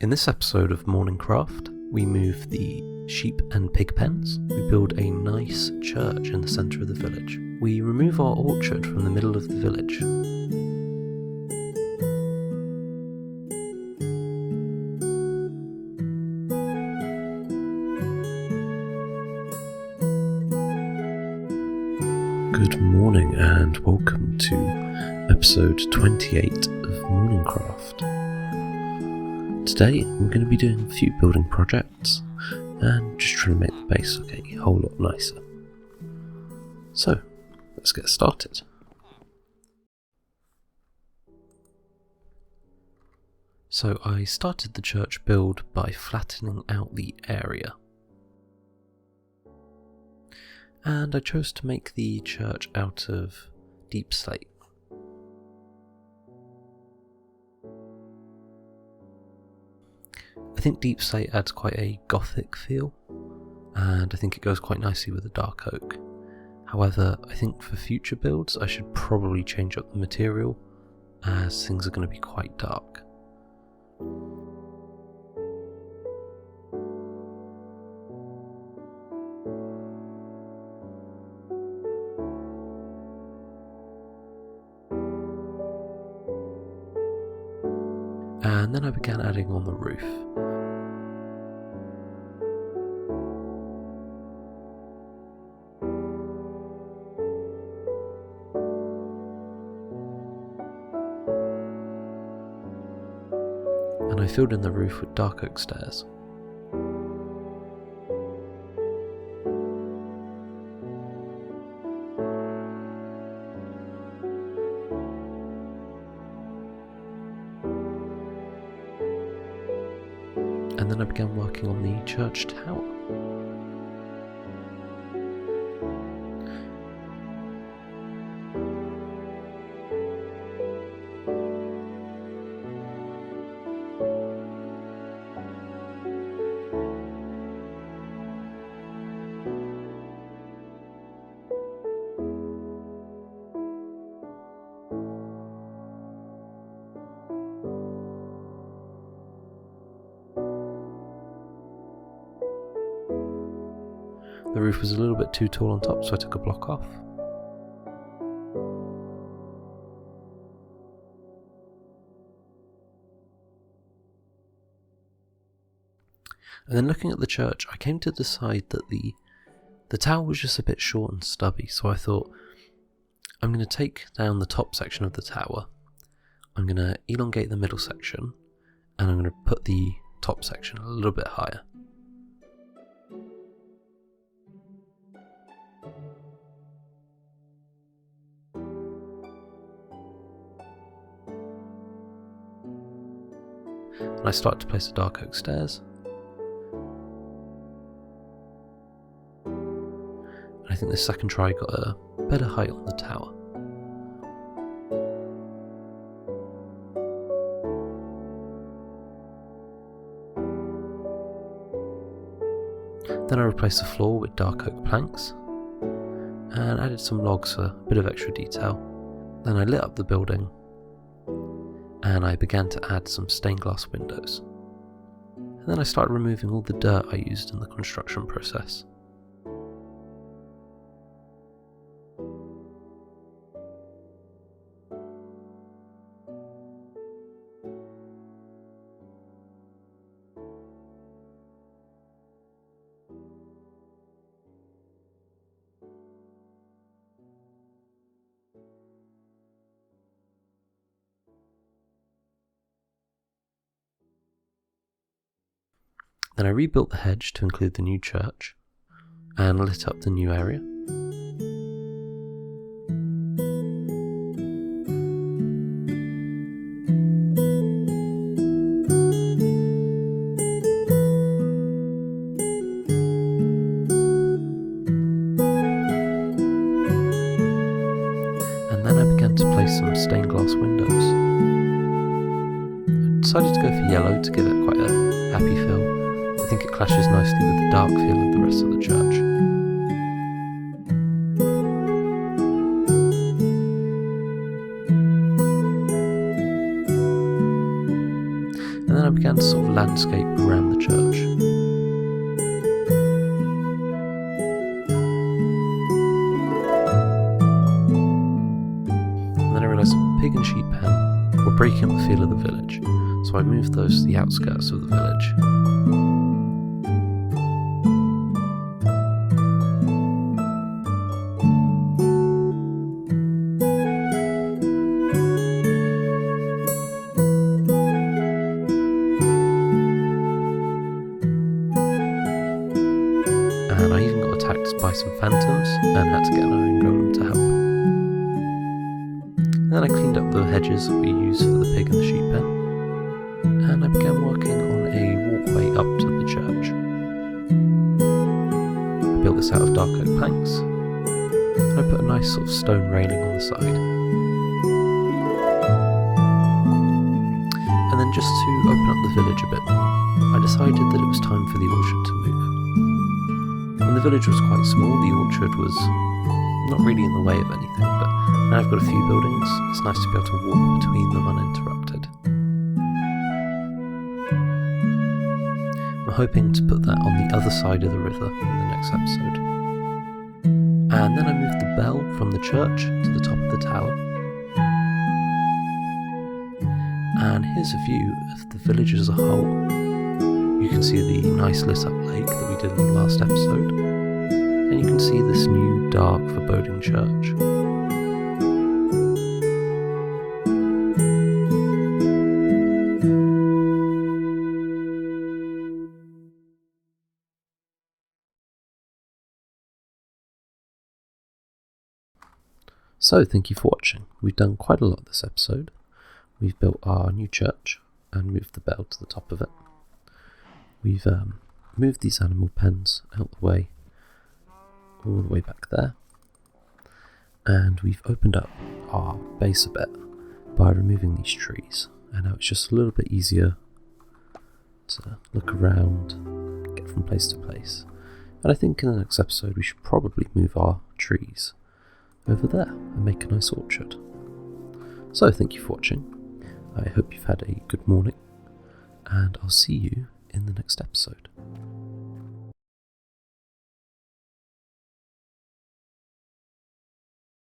In this episode of MorningCraft, we move the sheep and pig pens. We build a nice church in the centre of the village. We remove our orchard from the middle of the village. Good morning and welcome to episode 28 of MorningCraft. Today we're going to be doing a few building projects and just trying to make the base look a whole lot nicer. So, let's get started. So I started the church build by flattening out the area. And I chose to make the church out of deep slate. I think deep slate adds quite a gothic feel, and I think it goes quite nicely with the dark oak. However, I think for future builds I should probably change up the material, as things are going to be quite dark. And then I began adding on the roof. And I filled in the roof with dark oak stairs. And then I began working on the church tower. The roof was a little bit too tall on top, so I took a block off. And then looking at the church, I came to decide that the tower was just a bit short and stubby, so I thought, I'm going to take down the top section of the tower, I'm going to elongate the middle section, and I'm going to put the top section a little bit higher. And I started to place the dark oak stairs. And I think the second try got a better height on the tower. Then I replaced the floor with dark oak planks and added some logs for a bit of extra detail. Then I lit up the building and I began to add some stained glass windows. And then I started removing all the dirt I used in the construction process. Then I rebuilt the hedge to include the new church and lit up the new area. And then I began to place some stained glass windows. I decided to go for yellow to give it quite a happy feel. I think it clashes nicely with the dark feel of the rest of the church. And then I began to sort of landscape around the church. And then I realised a pig and sheep pen were breaking up the feel of the village, so I moved those to the outskirts of the village. And I even got attacked by some phantoms and had to get an iron golem to help. And then I cleaned up the hedges that we used for the pig and the sheep pen, and I began working on a walkway up to the church. I built this out of dark oak planks, and I put a nice sort of stone railing on the side. And then just to open up the village a bit more, I decided that it was time for the orchard to move. When the village was quite small, the orchard was not really in the way of anything, but now I've got a few buildings, it's nice to be able to walk between them uninterrupted. I'm hoping to put that on the other side of the river in the next episode. And then I moved the bell from the church to the top of the tower. And here's a view of the village as a whole. You can see the nice lit up lake that we did in the last episode, and you can see this new dark foreboding church. So thank you for watching. We've done quite a lot this episode. We've built our new church and moved the bell to the top of it. We've moved these animal pens out the way, all the way back there, and we've opened up our base a bit by removing these trees, and now it's just a little bit easier to look around, get from place to place. And I think in the next episode we should probably move our trees over there and make a nice orchard. So thank you for watching. I hope you've had a good morning, and I'll see you in the next episode.